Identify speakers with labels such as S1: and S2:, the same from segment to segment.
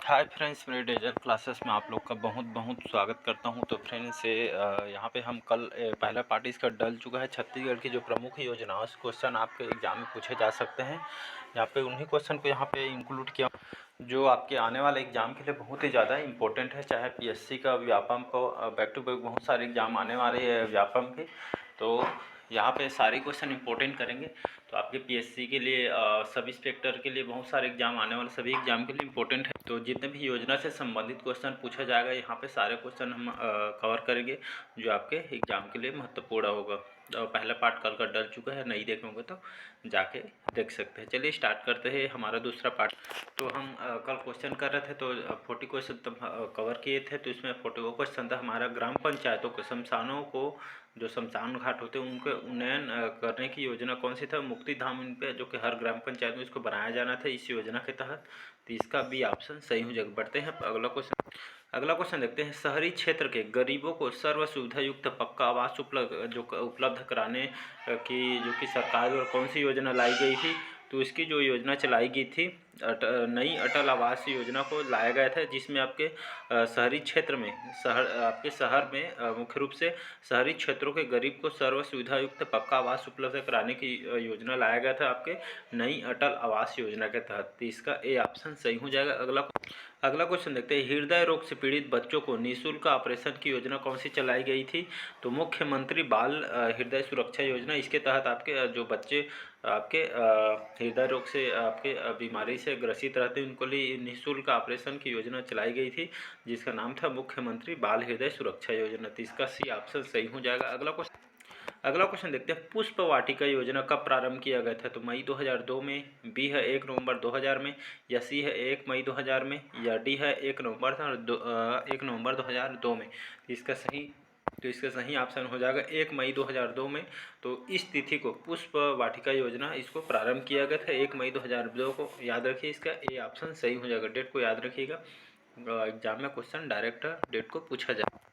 S1: Hi friends, मेरे डेजर classes में आप लोग का बहुत बहुत स्वागत करता हूं। तो फ्रेंड्स यहाँ पे हम कल पहला पार्ट इसका डल चुका है। छत्तीसगढ़ की जो प्रमुख योजनाओं से क्वेश्चन आपके एग्जाम में पूछे जा सकते हैं। यहाँ पे उन्हीं क्वेश्चन को यहाँ पे इंक्लूड किया जो आपके आने वाले एग्ज़ाम के लिए बहुत ही ज़्यादा इंपॉर्टेंट है। चाहे पीएससी का, व्यापम को, बैक टू बैक बहुत सारे एग्ज़ाम आने वाले हैं व्यापम के। तो यहाँ पे सारे क्वेश्चन इंपॉर्टेंट करेंगे। तो आपके पीएससी के लिए, सब इंस्पेक्टर के लिए बहुत सारे एग्जाम आने वाले, सभी एग्जाम के लिए इंपॉर्टेंट है। तो जितने भी योजना से संबंधित क्वेश्चन पूछा जाएगा यहाँ पे सारे क्वेश्चन हम कवर करेंगे जो आपके एग्जाम के लिए महत्वपूर्ण होगा। पहला पार्ट कल का डल चुका है, नहीं देखे होंगे तो जाके देख सकते हैं। चलिए स्टार्ट करते हैं हमारा दूसरा पार्ट। तो हम कल क्वेश्चन कर रहे थे तो 40 क्वेश्चन तब कवर किए थे। तो इसमें 40 क्वेश्चन था हमारा ग्राम पंचायतों को, शमशानों को, जो शमशान घाट होते हैं उनके उन्नयन करने की योजना कौन सी था। मुक्ति धाम इन पे जो कि हर ग्राम पंचायत में इसको बनाया जाना था इस योजना के तहत। तो इसका बी ऑप्शन सही हो जाएगा। बढ़ते हैं अगला क्वेश्चन देखते हैं। शहरी क्षेत्र के गरीबों को सर्व सुविधा युक्त पक्का आवास उपलब्ध कराने की जो कि सरकार द्वारा कौन सी योजना लाई गई थी। तो इसकी जो योजना चलाई गई थी नई अटल आवास योजना को लाया गया था, जिसमें आपके शहरी क्षेत्र में आपके शहर में मुख्य रूप से शहरी क्षेत्रों के गरीब को सर्व सुविधा युक्त पक्का आवास उपलब्ध कराने की योजना लाया गया था आपके नई अटल आवास योजना के तहत। तो इसका ए ऑप्शन सही हो जाएगा। अगला क्वेश्चन देखते हैं। हृदय रोग से पीड़ित बच्चों को निःशुल्क ऑपरेशन की योजना कौन सी चलाई गई थी। तो मुख्यमंत्री बाल हृदय सुरक्षा योजना। इसके तहत आपके जो बच्चे आपके हृदय रोग से आपके बीमारी से ग्रसित रहते हैं उनको लिए निःशुल्क ऑपरेशन की योजना चलाई गई थी, जिसका नाम था मुख्यमंत्री बाल हृदय सुरक्षा योजना। तो इसका सी ऑप्शन सही हो जाएगा। अगला क्वेश्चन देखते हैं। पुष्प वाटिका योजना कब प्रारंभ किया गया था। तो मई 2002 में, बी है 1 नवंबर 2000 में, या सी है 1 मई 2000 में, या डी है 1 नवंबर 2002 में। तो इसका सही ऑप्शन हो जाएगा 1 मई 2002 में। तो इस तिथि को पुष्प वाटिका योजना इसको प्रारंभ किया गया था 1 मई 2002 को। याद रखिए, इसका ए ऑप्शन सही हो जाएगा। डेट को याद रखिएगा, एग्जाम में क्वेश्चन डायरेक्ट डेट को पूछा जाए।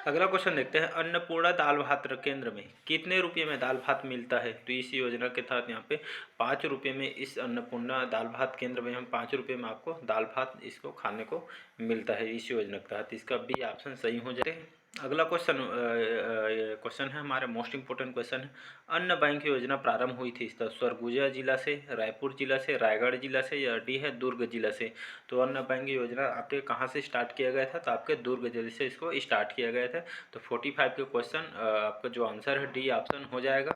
S1: अगला क्वेश्चन देखते हैं। अन्नपूर्णा दाल भात केंद्र में कितने रुपये में दाल भात मिलता है। तो इस योजना के तहत यहाँ पे 5 रुपये में इस अन्नपूर्णा दाल भात केंद्र में हम 5 रुपये में आपको दाल भात इसको खाने को मिलता है इस योजना के तहत। इसका बी ऑप्शन सही हो जाए। अगला क्वेश्चन है हमारे मोस्ट इंपोर्टेंट क्वेश्चन है। अन्न बैंक योजना प्रारंभ हुई थी सरगुजा जिला से, रायपुर जिला से, रायगढ़ जिला से, या डी है दुर्ग जिला से। तो अन्न बैंक योजना आपके कहाँ से स्टार्ट किया गया था। तो आपके दुर्ग जिले से इसको स्टार्ट किया गया था। तो 45 के क्वेश्चन आपका जो आंसर है डी ऑप्शन हो जाएगा।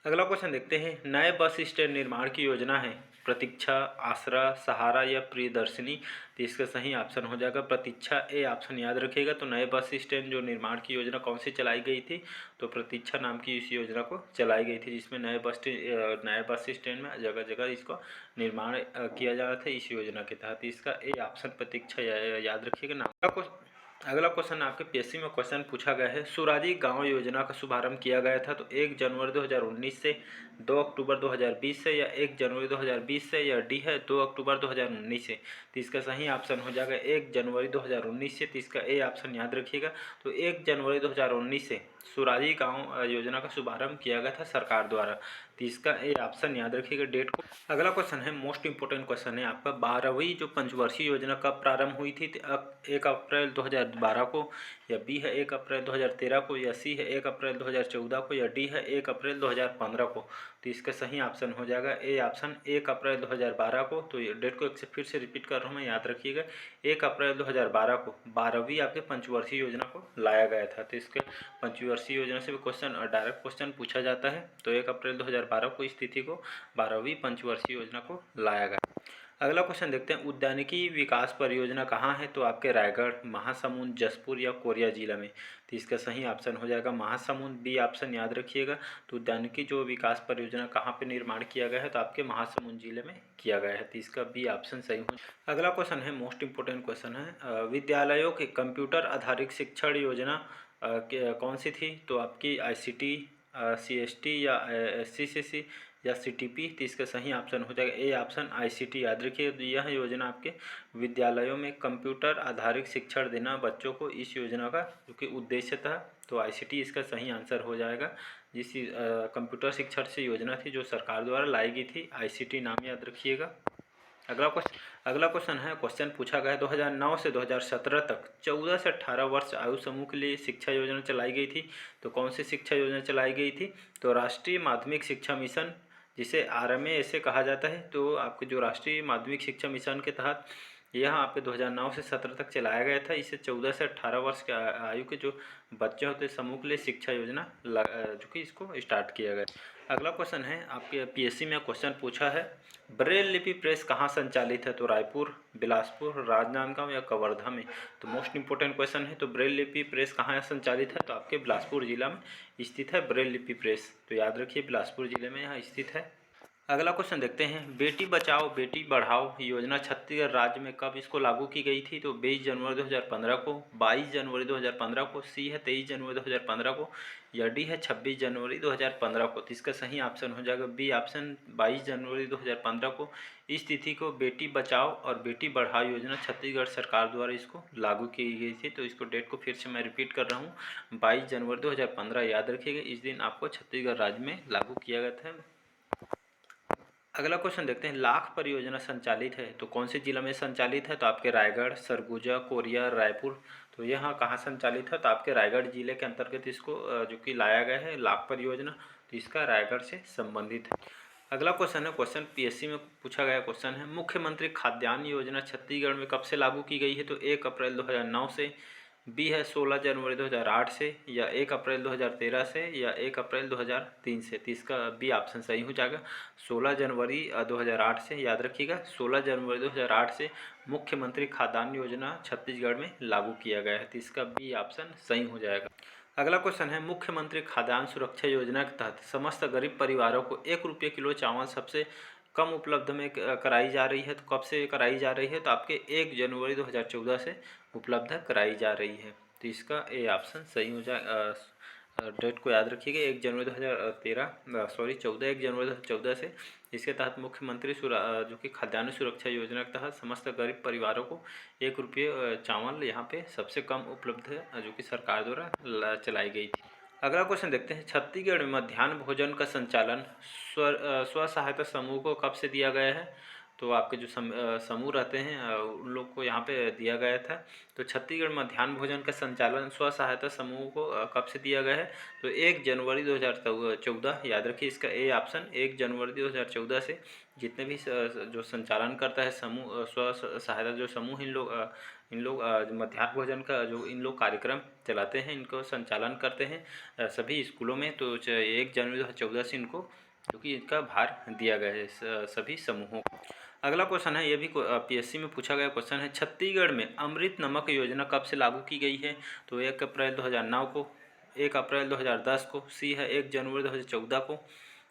S1: अगला क्वेश्चन देखते हैं। नए बस स्टैंड निर्माण की योजना है प्रतीक्षा, आसरा, सहारा या प्रियदर्शनी। तो इसका सही ऑप्शन हो जाएगा प्रतीक्षा, ए ऑप्शन याद रखिएगा। तो नए बस स्टैंड जो निर्माण की योजना कौन सी चलाई गई थी। तो प्रतीक्षा नाम की इस योजना को चलाई गई थी, जिसमें नए बस स्टैंड में जगह जगह इसको निर्माण किया जा रहा था इस योजना के तहत। इसका ए ऑप्शन प्रतीक्षा याद रखिएगा नाम। अगला क्वेश्चन आपके पीएससी में क्वेश्चन पूछा गया है। सुराजी गांव योजना का शुभारंभ किया गया था। तो 1 जनवरी 2019 से, 2 अक्टूबर 2020 से, या 1 जनवरी 2020 से, या डी है 2 अक्टूबर 2019 से। तो इसका सही ऑप्शन हो जाएगा 1 जनवरी 2019 से। तो इसका ए ऑप्शन याद रखिएगा। तो 1 जनवरी 2019 से सुराजी गांव योजना का शुभारंभ किया गया था सरकार द्वारा। तो इसका ए ऑप्शन याद रखिएगा डेट को। अगला क्वेश्चन है मोस्ट इंपोर्टेंट क्वेश्चन है आपका। 12वीं जो पंचवर्षीय योजना कब प्रारंभ हुई थी। 1 अप्रैल 2012 को, या बी है 1 अप्रैल 2013 को, या सी है 1 अप्रैल 2014 को, या डी है 1 अप्रैल 2015 को। तो इसका सही ऑप्शन हो जाएगा ए ऑप्शन 1 अप्रैल 2012 को। तो ये डेट को फिर से रिपीट कर रहा हूँ मैं, याद रखिएगा। 1 अप्रैल 2012 को 12वीं आपके पंचवर्षीय योजना को लाया गया था। तो इसके पंचवर्षीय योजना से भी क्वेश्चन डायरेक्ट क्वेश्चन पूछा जाता है। तो 1 अप्रैल 2012 को इस तिथि को 12वीं पंचवर्षीय योजना को लाया गया। अगला क्वेश्चन देखते हैं। उद्यानिकी विकास परियोजना कहाँ है। तो आपके रायगढ़, महासमुंद, जशपुर या कोरिया जिला में। तो इसका सही ऑप्शन हो जाएगा महासमुंद, बी ऑप्शन याद रखिएगा। तो उद्यानिकी जो विकास परियोजना कहाँ पे निर्माण किया गया है। तो आपके महासमुंद जिले में किया गया है। तो इसका बी ऑप्शन सही हो। अगला क्वेश्चन है मोस्ट इंपोर्टेंट क्वेश्चन है। विद्यालयों के कंप्यूटर आधारित शिक्षण योजना कौन सी थी। तो आपकी ICT, CST, या SCCC, या CTP। तो इसका सही ऑप्शन हो जाएगा ए ऑप्शन ICT याद रखिए। यह योजना आपके विद्यालयों में कंप्यूटर आधारित शिक्षण देना बच्चों को, इस योजना का जो कि उद्देश्य था। तो ICT इसका सही आंसर हो जाएगा। जिस कंप्यूटर शिक्षण से योजना थी जो सरकार द्वारा लाई गई थी, ICT नाम याद रखिएगा। अगला क्वेश्चन है, क्वेश्चन पूछा गया है 2009 से 2017 तक 14 से 18 वर्ष आयु समूह के लिए शिक्षा योजना चलाई गई थी। तो कौन सी शिक्षा योजना चलाई गई थी? तो राष्ट्रीय माध्यमिक शिक्षा मिशन, जिसे RMA ऐसे कहा जाता है। तो आपके जो राष्ट्रीय माध्यमिक शिक्षा मिशन के तहत यह आपके 2009 से 17 तक चलाया गया था। इसे 14 से 18 वर्ष के आयु के जो बच्चे होते हैं समूह के लिए शिक्षा योजना जो कि इसको स्टार्ट किया गया। अगला क्वेश्चन है, आपके PSC में क्वेश्चन पूछा है, ब्रेल लिपि प्रेस कहाँ संचालित है? तो रायपुर, बिलासपुर, राजनांदगांव या कवर्धा में? तो मोस्ट इंपोर्टेंट क्वेश्चन है। तो ब्रेल लिपि प्रेस कहाँ संचालित है? तो आपके बिलासपुर जिला में स्थित है ब्रेल लिपि प्रेस। तो याद रखिए बिलासपुर जिले में यहाँ स्थित है। अगला क्वेश्चन देखते हैं, बेटी बचाओ बेटी बढ़ाओ योजना छत्तीसगढ़ राज्य में कब इसको लागू की गई थी? तो 20 जनवरी 2015 को, 22 जनवरी 2015 को, सी है 23 जनवरी 2015 को, या डी है 26 जनवरी 2015 को? तो इसका सही ऑप्शन हो जाएगा बी ऑप्शन, 22 जनवरी 2015 को इस तिथि को बेटी बचाओ और बेटी बढ़ाओ योजना छत्तीसगढ़ सरकार द्वारा इसको लागू की गई थी। तो इसको डेट को फिर से मैं रिपीट कर रहा हूँ, 22 जनवरी 2015 याद रखिएगा, इस दिन आपको छत्तीसगढ़ राज्य में लागू किया गया था। अगला क्वेश्चन देखते हैं, लाख परियोजना संचालित है तो कौन से जिला में संचालित है? तो आपके रायगढ़, सरगुजा, कोरिया, रायपुर। तो यहाँ कहाँ संचालित है? तो आपके रायगढ़ जिले के अंतर्गत इसको जो कि लाया गया है लाख परियोजना, तो इसका रायगढ़ से संबंधित है। अगला क्वेश्चन है, क्वेश्चन PSC में पूछा गया क्वेश्चन है, मुख्यमंत्री खाद्यान्न योजना छत्तीसगढ़ में कब से लागू की गई है? तो 1 अप्रैल 2009 से, बी है 16 जनवरी 2008 से, या 1 अप्रैल 2013 से, या 1 अप्रैल 2003 से? तो इसका बी ऑप्शन सही हो जाएगा, 16 जनवरी 2008 से। याद रखिएगा 16 जनवरी 2008 से मुख्यमंत्री खाद्यान्न योजना छत्तीसगढ़ में लागू किया गया है। तो इसका बी ऑप्शन सही हो जाएगा। अगला क्वेश्चन है, मुख्यमंत्री खाद्यान्न सुरक्षा योजना के तहत समस्त गरीब परिवारों को 1 रुपये किलो चावल सबसे कम उपलब्ध में कराई जा रही है। तो कब से कराई जा रही है? तो आपके 1 जनवरी 2014 से उपलब्ध कराई जा रही है। तो इसका ए ऑप्शन सही हो जाए। डेट को याद रखिएगा, 1 जनवरी 14 1 जनवरी 2014 से इसके तहत मुख्यमंत्री जो कि खाद्यान्न सुरक्षा योजना के तहत समस्त गरीब परिवारों को 1 रुपये चावल यहाँ पे सबसे कम उपलब्ध है जो कि सरकार द्वारा चलाई गई थी। अगला क्वेश्चन देखते हैं, छत्तीसगढ़ में मध्याह्न भोजन का संचालन स्व सहायता समूह को कब से दिया गया है? तो आपके जो समूह रहते हैं उन लोग को यहाँ पे दिया गया था। तो छत्तीसगढ़ मध्याह्न भोजन का संचालन स्व सहायता समूह को कब से दिया गया है? तो 1 जनवरी 2014। याद रखिए इसका ए ऑप्शन, 1 जनवरी 2014 से जितने भी जो संचालन करता है समूह स्व सहायता जो समूह इन लोग मध्याह्न भोजन का जो इन लोग कार्यक्रम चलाते हैं, इनको संचालन करते हैं सभी स्कूलों में। तो 1 जनवरी 2014 से इनको जो कि इनका भार दिया गया है सभी समूहों को। अगला क्वेश्चन है, ये भी PSC में पूछा गया क्वेश्चन है, छत्तीसगढ़ में अमृत नमक योजना कब से लागू की गई है? तो 1 अप्रैल 2009 को, 1 अप्रैल 2010 को, सी है 1 जनवरी 2014 को,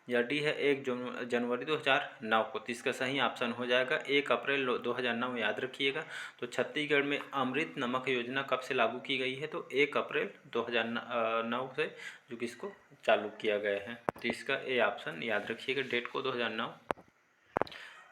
S1: या डी है 1 जनवरी 2009 को? तो इसका सही ऑप्शन हो जाएगा 1 अप्रैल 2009। याद रखिएगा। तो छत्तीसगढ़ में अमृत नमक योजना कब से लागू की गई है? तो 1 अप्रैल 2009 से जो कि इसको चालू किया गया है। तो इसका ए ऑप्शन याद रखिएगा, डेट को 2009।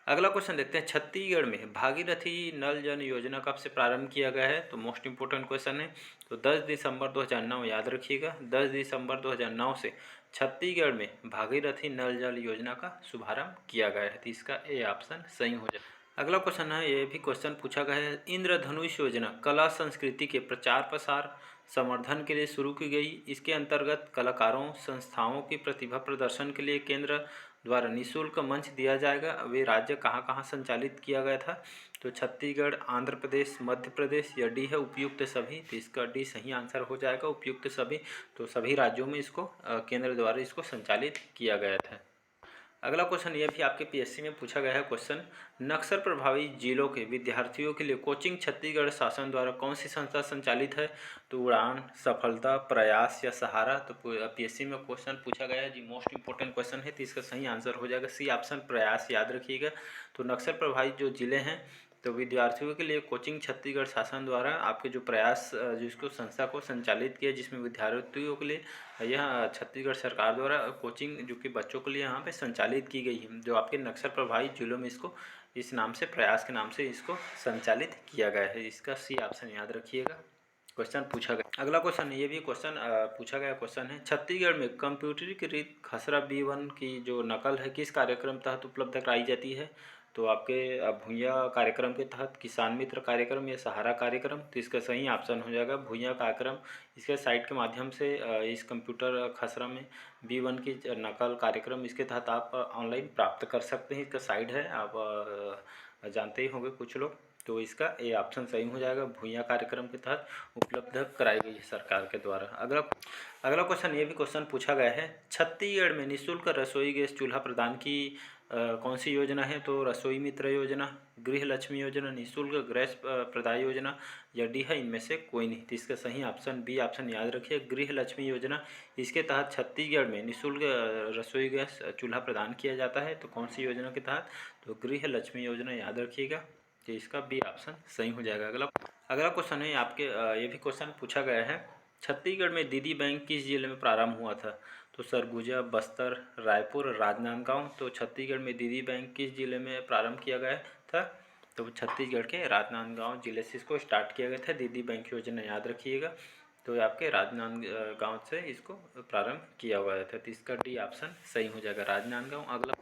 S1: अगला क्वेश्चन देखते हैं, छत्तीसगढ़ में भागीरथी नल जल योजना कब से प्रारंभ किया गया है? तो मोस्ट इंपोर्टेंट क्वेश्चन है। तो 10 दिसंबर 2009। याद रखिएगा 10 दिसंबर 2009 से छत्तीसगढ़ में भागीरथी नल जल योजना का शुभारंभ किया गया है। तो इसका ए ऑप्शन सही हो जाए। अगला क्वेश्चन है, ये भी क्वेश्चन पूछा गया है, इंद्रधनुष योजना कला संस्कृति के प्रचार प्रसार संवर्धन के लिए शुरू की गई। इसके अंतर्गत कलाकारों संस्थाओं की प्रतिभा प्रदर्शन के लिए केंद्र द्वारा निःशुल्क मंच दिया जाएगा। वे राज्य कहाँ कहाँ संचालित किया गया था? तो छत्तीसगढ़, आंध्र प्रदेश, मध्य प्रदेश, या डी है उपयुक्त सभी? तो इसका डी सही आंसर हो जाएगा, उपयुक्त सभी। तो सभी राज्यों में इसको केंद्र द्वारा इसको संचालित किया गया था। अगला क्वेश्चन ये भी आपके PSC में पूछा गया है क्वेश्चन, नक्सल प्रभावित जिलों के विद्यार्थियों के लिए कोचिंग छत्तीसगढ़ शासन द्वारा कौन सी संस्था संचालित है? तो उड़ान, सफलता, प्रयास या सहारा? तो PSC में क्वेश्चन पूछा गया है जी, मोस्ट इंपोर्टेंट क्वेश्चन है। तो इसका सही आंसर हो जाएगा सी ऑप्शन, प्रयास। याद रखिएगा। तो नक्सल प्रभावित जो जिले हैं तो विद्यार्थियों के लिए कोचिंग छत्तीसगढ़ शासन द्वारा आपके जो प्रयास जिसको संस्था को संचालित किया, जिसमें विद्यार्थियों के लिए यह छत्तीसगढ़ सरकार द्वारा कोचिंग जो कि बच्चों के लिए यहाँ पे संचालित की गई है, जो आपके नक्सल प्रभावित जिलों में इसको इस नाम से, प्रयास के नाम से इसको संचालित किया गया है। इसका सी ऑप्शन याद रखिएगा। क्वेश्चन पूछा गया। अगला क्वेश्चन, ये भी क्वेश्चन पूछा गया क्वेश्चन है, छत्तीसगढ़ में कंप्यूटरीकृत खसरा B1 की जो नकल है किस कार्यक्रम तहत उपलब्ध कराई जाती है? तो आपके भूया कार्यक्रम के तहत किसान मित्र कार्यक्रम या सहारा कार्यक्रम, तो इसका सही ऑप्शन हो जाएगा भूया कार्यक्रम। इसके साइट के माध्यम से इस कंप्यूटर खसरा में B1 की नकल कार्यक्रम इसके तहत आप ऑनलाइन प्राप्त कर सकते हैं। इसका साइट है, आप जानते ही होंगे कुछ लोग, तो इसका ये ऑप्शन सही हो जाएगा। भूया कार्यक्रम के तहत उपलब्ध कराई गई है सरकार के द्वारा। अगला क्वेश्चन, ये भी क्वेश्चन पूछा गया है, छत्तीसगढ़ में निःशुल्क रसोई गैस चूल्हा प्रदान की कौन सी योजना है? तो रसोई मित्र योजना, गृह लक्ष्मी योजना, निःशुल्क गैस प्रदाय योजना या डी है इनमें से कोई नहीं। तो इसका सही ऑप्शन बी ऑप्शन याद रखिए, गृह लक्ष्मी योजना। इसके तहत छत्तीसगढ़ में निःशुल्क रसोई गैस चूल्हा प्रदान किया जाता है। तो कौन सी योजना के तहत? तो गृह लक्ष्मी योजना याद रखिएगा। तो इसका बी ऑप्शन सही हो जाएगा। अगला क्वेश्चन है आपके, ये भी क्वेश्चन पूछा गया है, छत्तीसगढ़ में दीदी बैंक किस जिले में प्रारंभ हुआ था? तो सरगुजा, बस्तर, रायपुर, राजनांदगांव। तो छत्तीसगढ़ में दीदी बैंक किस जिले में प्रारंभ किया गया था? तो छत्तीसगढ़ के राजनांदगांव जिले से इसको स्टार्ट किया गया था। दीदी बैंक योजना याद रखिएगा। तो आपके राजनांदगांव से इसको प्रारंभ किया हुआ था। तो इसका डी ऑप्शन सही हो जाएगा, राजनांदगांव।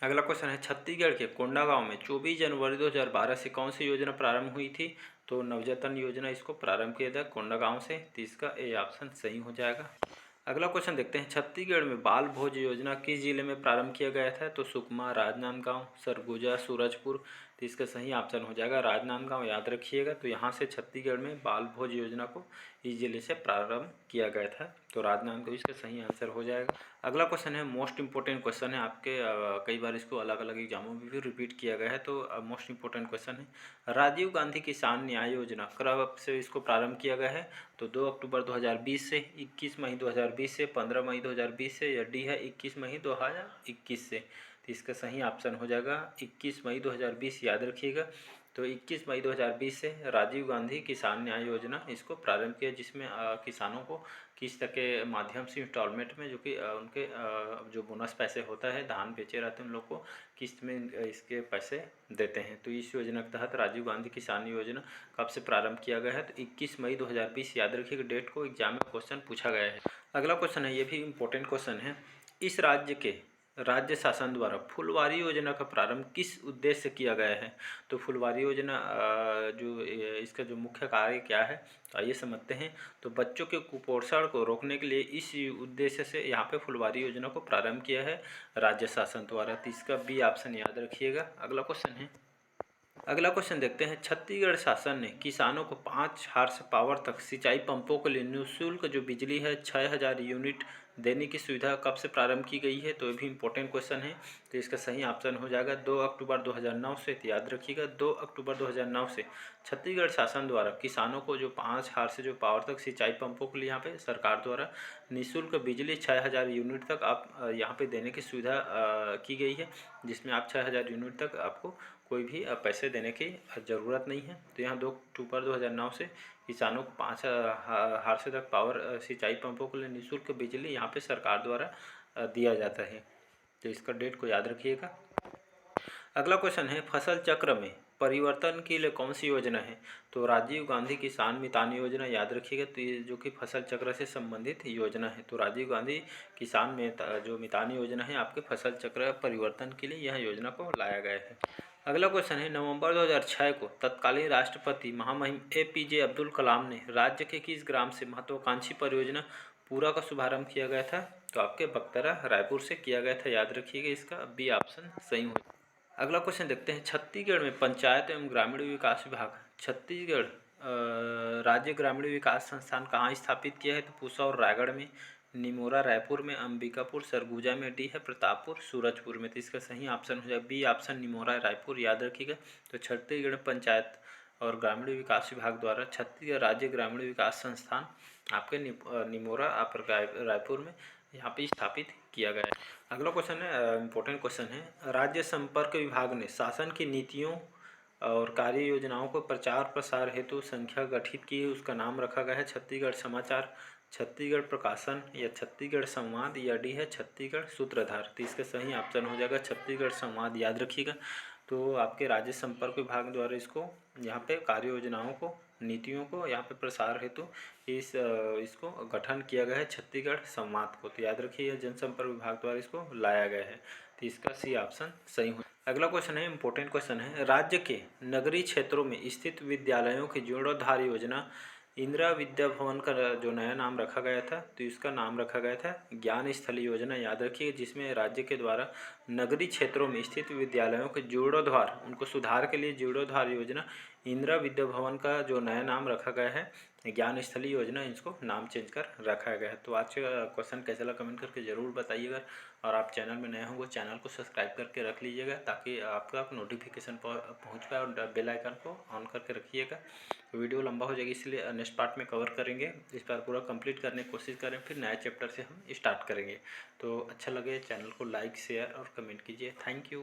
S1: अगला क्वेश्चन है, छत्तीसगढ़ के कोंडागांव में 24 जनवरी 2012 से कौन सी योजना प्रारंभ हुई थी? तो नवजतन योजना इसको प्रारंभ किया था कोंडागांव से। तो इसका ए ऑप्शन सही हो जाएगा। अगला क्वेश्चन देखते हैं, छत्तीसगढ़ में बाल भोज योजना किस जिले में प्रारंभ किया गया था? तो सुकमा, राजनांदगांव, सरगुजा, सूरजपुर। तो इसका सही ऑप्शन हो जाएगा राजनांदगांव, याद रखिएगा। तो यहाँ से छत्तीसगढ़ में बाल भोज योजना को इस जिले से प्रारंभ किया गया था। तो राजनांदगांव इसका सही आंसर हो जाएगा। अगला क्वेश्चन है, मोस्ट इंपॉर्टेंट क्वेश्चन है आपके, कई बार इसको अलग अलग एग्जामों में भी रिपीट किया गया है। तो मोस्ट इंपॉर्टेंट क्वेश्चन है, राजीव गांधी किसान न्याय योजना कब से इसको प्रारंभ किया गया है? तो 2 अक्टूबर 2020 से, 21 मई 2020 से, 15 मई 2020 से या डी है 21 मई 2021 से। तो इसका सही ऑप्शन हो जाएगा 21 मई 2020, याद रखिएगा। तो 21 मई 2020 से राजीव गांधी किसान न्याय योजना इसको प्रारंभ किया, जिसमें किसानों को किस्त के माध्यम से इंस्टॉलमेंट में, जो कि उनके जो बोनस पैसे होता है, धान बेचे रहते हैं उन लोग को किस्त में इसके पैसे देते हैं। तो इस योजना के तहत राजीव गांधी किसान योजना कब से प्रारंभ किया गया है? तो 21 मई 2020, याद रखिएगा डेट को, एग्जाम में क्वेश्चन पूछा गया है। अगला क्वेश्चन है, ये भी इम्पोर्टेंट क्वेश्चन है, इस राज्य के राज्य शासन द्वारा फुलवारी योजना का प्रारंभ किस उद्देश्य से किया गया है? तो फुलवारी योजना जो इसका जो मुख्य कार्य क्या है, तो आइए समझते हैं। तो बच्चों के कुपोषण को रोकने के लिए इस उद्देश्य से यहाँ पे फुलवारी योजना को प्रारंभ किया है राज्य शासन द्वारा। तो इसका बी ऑप्शन याद रखिएगा। अगला क्वेश्चन देखते हैं, छत्तीसगढ़ शासन ने किसानों को 5 हार्स पावर तक सिंचाई पंपों के लिए निःशुल्क जो बिजली है 6000 यूनिट देने की सुविधा कब से प्रारंभ की गई है? तो ये भी इम्पोर्टेंट क्वेश्चन है। तो इसका सही ऑप्शन हो जाएगा 2 अक्टूबर 2009 से। तो याद रखिएगा 2 अक्टूबर 2009 से छत्तीसगढ़ शासन द्वारा किसानों को जो 5 हार्स से जो पावर तक सिंचाई पंपों के लिए यहाँ पे सरकार द्वारा निःशुल्क बिजली 6000 यूनिट तक आप यहाँ पे देने की सुविधा की गई है, जिसमें आप 6000 यूनिट तक आपको कोई भी पैसे देने की ज़रूरत नहीं है। तो यहाँ 2 अक्टूबर 2009 से किसानों को 5 हार्स तक पावर सिंचाई पंपों के लिए निःशुल्क बिजली यहाँ पे सरकार द्वारा दिया जाता है। तो इसका डेट को याद रखिएगा। अगला क्वेश्चन है, फसल चक्र में परिवर्तन के लिए कौन सी योजना है? तो राजीव गांधी किसान मितान योजना, याद रखिएगा। तो ये जो कि फसल चक्र से संबंधित योजना है। तो राजीव गांधी किसान में जो मितान योजना है आपके फसल चक्र परिवर्तन के लिए यह योजना को लाया गया है। अगला क्वेश्चन है, नवंबर 2006 को तत्कालीन राष्ट्रपति महामहिम APJ अब्दुल कलाम ने राज्य के किस ग्राम से महत्वाकांक्षी परियोजना पूरा का शुभारंभ किया गया था? तो आपके बकतरा रायपुर से किया गया था, याद रखिएगा। इसका बी ऑप्शन सही हो। अगला क्वेश्चन देखते हैं, छत्तीसगढ़ में पंचायत एवं ग्रामीण विकास विभाग छत्तीसगढ़ राज्य ग्रामीण विकास संस्थान कहाँ स्थापित किया है? तो पूसा और रायगढ़ में, निमोरा रायपुर में, अंबिकापुर सरगुजा में, डी है प्रतापपुर सूरजपुर में। तो इसका सही ऑप्शन हो जाएगा बी ऑप्शन निमोरा रायपुर, याद रखिएगा। तो छत्तीसगढ़ पंचायत और ग्रामीण विकास विभाग द्वारा छत्तीसगढ़ राज्य ग्रामीण विकास संस्थान आपके निमोरा रायपुर में यहाँ पे स्थापित किया गया है। अगला क्वेश्चन है, इम्पोर्टेंट क्वेश्चन है, राज्य संपर्क विभाग ने शासन की नीतियों और कार्य योजनाओं को प्रचार प्रसार हेतु संख्या गठित की है, उसका नाम रखा गया है छत्तीसगढ़ समाचार, छत्तीसगढ़ प्रकाशन या छत्तीसगढ़ संवाद या डी है छत्तीसगढ़ सूत्रधार। तो इसका सही ऑप्शन हो जाएगा छत्तीसगढ़ संवाद, याद रखिएगा। तो आपके राज्य संपर्क विभाग द्वारा इसको यहाँ पे कार्य योजनाओं को नीतियों को यहाँ पे प्रसार हेतु इसको गठन किया गया है छत्तीसगढ़ संवाद को। तो याद रखिए जनसंपर्क विभाग द्वारा इसको लाया गया है। तो इसका सी ऑप्शन सही हो। अगला क्वेश्चन है, इंपॉर्टेंट क्वेश्चन है, राज्य के नगरीय क्षेत्रों में स्थित विद्यालयों की जीर्णोद्धार योजना इंदिरा विद्या भवन का जो नया नाम रखा गया था, तो इसका नाम रखा गया था ज्ञान स्थली योजना। याद रखिए, जिसमें राज्य के द्वारा नगरीय क्षेत्रों में स्थित विद्यालयों के जीर्णोद्धार, उनको सुधार के लिए जीर्णोद्धार योजना इंदिरा विद्या भवन का जो नया नाम रखा गया है ज्ञान स्थली योजना, इसको नाम चेंज कर रखा गया है। तो आज का क्वेश्चन कैसा लगा कमेंट करके ज़रूर बताइएगा, और आप चैनल में नए होंगे चैनल को सब्सक्राइब करके रख लीजिएगा ताकि आपका नोटिफिकेशन पहुंच पाए, और बेल आइकन को ऑन करके रखिएगा। तो वीडियो लंबा हो जाएगी, इसलिए नेक्स्ट पार्ट में कवर करेंगे। इस बार पूरा कंप्लीट करने की कोशिश करें, फिर नए चैप्टर से हम स्टार्ट करेंगे। तो अच्छा लगे चैनल को लाइक शेयर और कमेंट कीजिए। Thank you.